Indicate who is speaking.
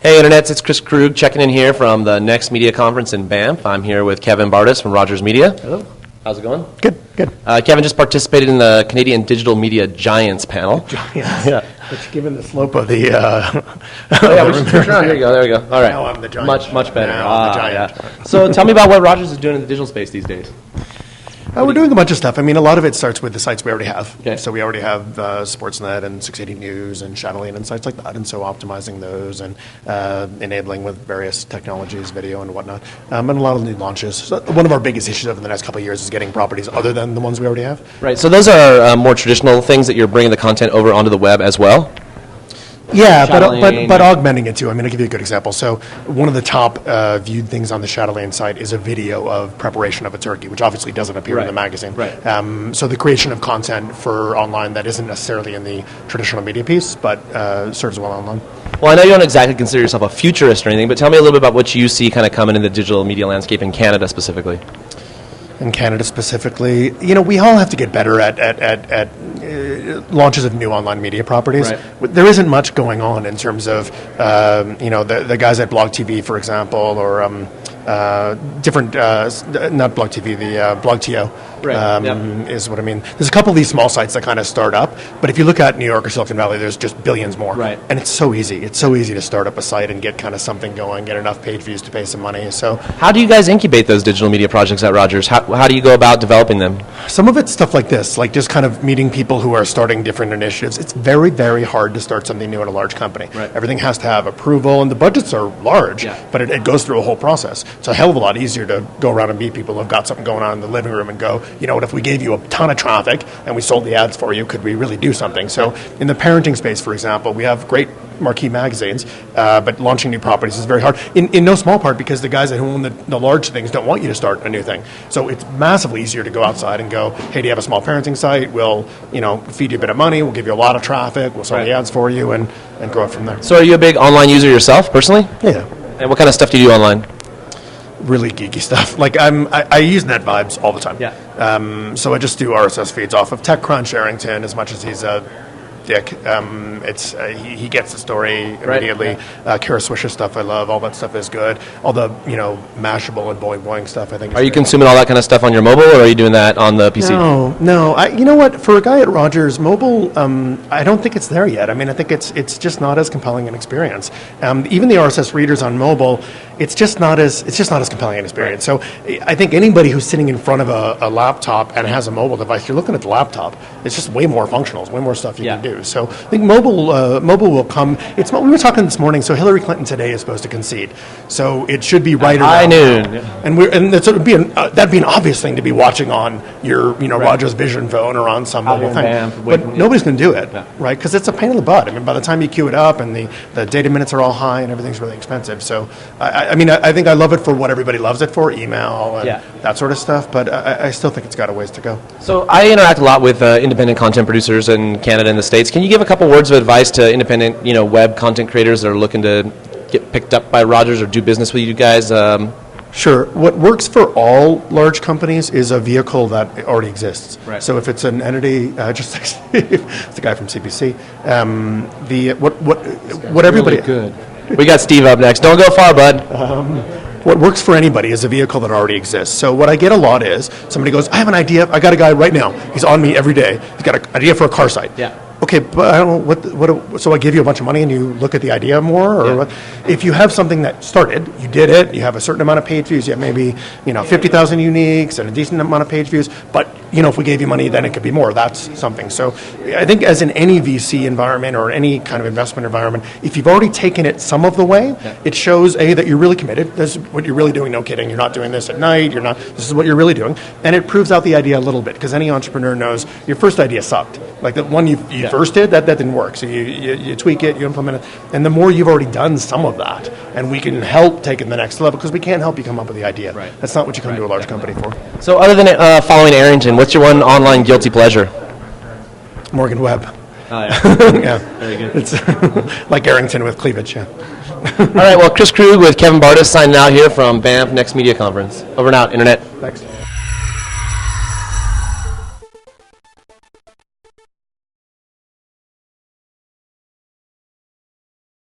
Speaker 1: Hey Internets, it's Kris checking in here from the nextMEDIA conference in Banff. I'm here with Kevin Bartus from Rogers Media.
Speaker 2: Hello.
Speaker 1: How's it going?
Speaker 2: Good, good.
Speaker 1: Kevin just participated in the Canadian Digital Media Giants panel.
Speaker 2: Giants.
Speaker 1: Yeah.
Speaker 2: Which, given the slope of the...
Speaker 1: Yeah, we should switch around. Here you go, there we go. All right.
Speaker 2: Now I'm the Giant.
Speaker 1: Much better.
Speaker 2: Now I'm the Giant.
Speaker 1: Yeah. So tell me about what Rogers is doing in the digital space these days.
Speaker 2: We're doing a bunch of stuff. I mean, a lot of it starts with the sites we already have.
Speaker 1: Okay.
Speaker 2: So we already have Sportsnet and 680 News and Chatelaine and sites like that. And so optimizing those and enabling with various technologies, video and whatnot. And a lot of new launches. So one of our biggest issues over the next couple of years is getting properties other than the ones we already have.
Speaker 1: Right, so those are more traditional things that you're bringing the content over onto the web as well?
Speaker 2: Yeah,
Speaker 1: Chatelaine.
Speaker 2: but augmenting it too. I mean, I'll give you a good example. So one of the top viewed things on the Chatelaine site is a video of preparation of a turkey, which obviously doesn't appear in the magazine.
Speaker 1: Right.
Speaker 2: So the creation of content for online that isn't necessarily in the traditional media piece, but serves well online.
Speaker 1: Well, I know you don't exactly consider yourself a futurist or anything, but tell me a little bit about what you see kind of coming in the digital media landscape in Canada specifically.
Speaker 2: In Canada specifically, you know, we all have to get better at launches of new online media properties.
Speaker 1: Right.
Speaker 2: There isn't much going on in terms of, you know, the guys at Blog TV, for example, or different, not Blog TV, the Blog.to.
Speaker 1: Right.
Speaker 2: Is what I mean. There's a couple of these small sites that kind of start up, but if you look at New York or Silicon Valley, there's just billions more.
Speaker 1: Right.
Speaker 2: And it's so easy. It's so easy to start up a site and get kind of something going, get enough page views to pay some money. So
Speaker 1: How do you guys incubate those digital media projects at Rogers? How do you go about developing them?
Speaker 2: some of it's stuff like this, like just kind of meeting people who are starting different initiatives. It's very, very hard to start something new at a large company.
Speaker 1: Right.
Speaker 2: Everything has to have approval, and the budgets are large, but it goes through a whole process. It's a hell of a lot easier to go around and meet people who've got something going on in the living room and go, you know what, if we gave you a ton of traffic and we sold the ads for you, could we really do something? So in the parenting space, for example, we have great marquee magazines, but launching new properties is very hard, in no small part because the guys that own the large things don't want you to start a new thing. So it's massively easier to go outside and go, hey, do you have a small parenting site? We'll, you know, feed you a bit of money, we'll give you a lot of traffic, we'll sell the ads for you, and grow it from there.
Speaker 1: So are you a big online user yourself, personally?
Speaker 2: Yeah.
Speaker 1: And what kind of stuff do you do online?
Speaker 2: Really geeky stuff. Like I use NetVibes all the time.
Speaker 1: Yeah.
Speaker 2: So I just do RSS feeds off of TechCrunch, Arrington, as much as he's a dick. He gets the story immediately. Kara Swisher's stuff I love. All that stuff is good. All the, you know, Mashable and Boing stuff I think is
Speaker 1: Are you
Speaker 2: great.
Speaker 1: consuming all that kind of stuff on your mobile, or are you doing that on the PC?
Speaker 2: No. You know what? For a guy at Rogers, mobile, I don't think it's there yet. I mean, I think it's just not as compelling an experience. Even the RSS readers on mobile, it's just not as compelling an experience. So I think anybody who's sitting in front of a laptop and has a mobile device, you're looking at the laptop. It's just way more functional. It's way more stuff you can do. So I think mobile will come. We were talking this morning. So Hillary Clinton today is supposed to concede. So it should be right around
Speaker 1: high noon.
Speaker 2: now. And that'd be an obvious thing to be watching on your Rogers Vision phone or on some mobile thing. But nobody's going to do it, right? Because it's a pain in the butt. I mean, by the time you queue it up and the data minutes are all high and everything's really expensive. So I think I love it for what everybody loves it for, email and that sort of stuff. But I still think it's got a ways to go.
Speaker 1: So I interact a lot with independent content producers in Canada and the States. Can you give a couple words of advice to independent, web content creators that are looking to get picked up by Rogers or do business with you guys?
Speaker 2: Sure. What works for all large companies is a vehicle that already exists.
Speaker 1: Right.
Speaker 2: So if it's an entity, just like it's the guy from CBC, what everybody...
Speaker 3: Really good.
Speaker 1: We got Steve up next. Don't go far, bud.
Speaker 2: What works for anybody is a vehicle that already exists. So what I get a lot is somebody goes, I have an idea. I got a guy right now. He's on me every day. He's got an idea for a car site.
Speaker 1: Yeah.
Speaker 2: Okay, but I don't know so I give you a bunch of money and you look at the idea more, or what? If you have something that started, you did it, you have a certain amount of page views, you have maybe 50,000 uniques and a decent amount of page views, but if we gave you money, then it could be more. That's something. So I think as in any VC environment or any kind of investment environment, if you've already taken it some of the way, it shows that you're really committed. This is what you're really doing. No kidding. You're not doing this at night. This is what you're really doing, and it proves out the idea a little bit because any entrepreneur knows your first idea sucked. Like the one you first did, that didn't work. So you tweak it, you implement it, and the more you've already done some of that, and we can help take it to the next level because we can't help you come up with the idea.
Speaker 1: Right.
Speaker 2: That's not what you come to a large company for.
Speaker 1: So other than following Arrington, what's your one online guilty pleasure?
Speaker 2: Morgan Webb.
Speaker 1: Oh, yeah.
Speaker 2: Yeah.
Speaker 1: Very good.
Speaker 2: It's like Arrington with cleavage, yeah.
Speaker 1: All right, well, Kris with Kevin Bartus signing out here from Banff nextMEDIA Conference. Over and out, Internet.
Speaker 2: Thanks.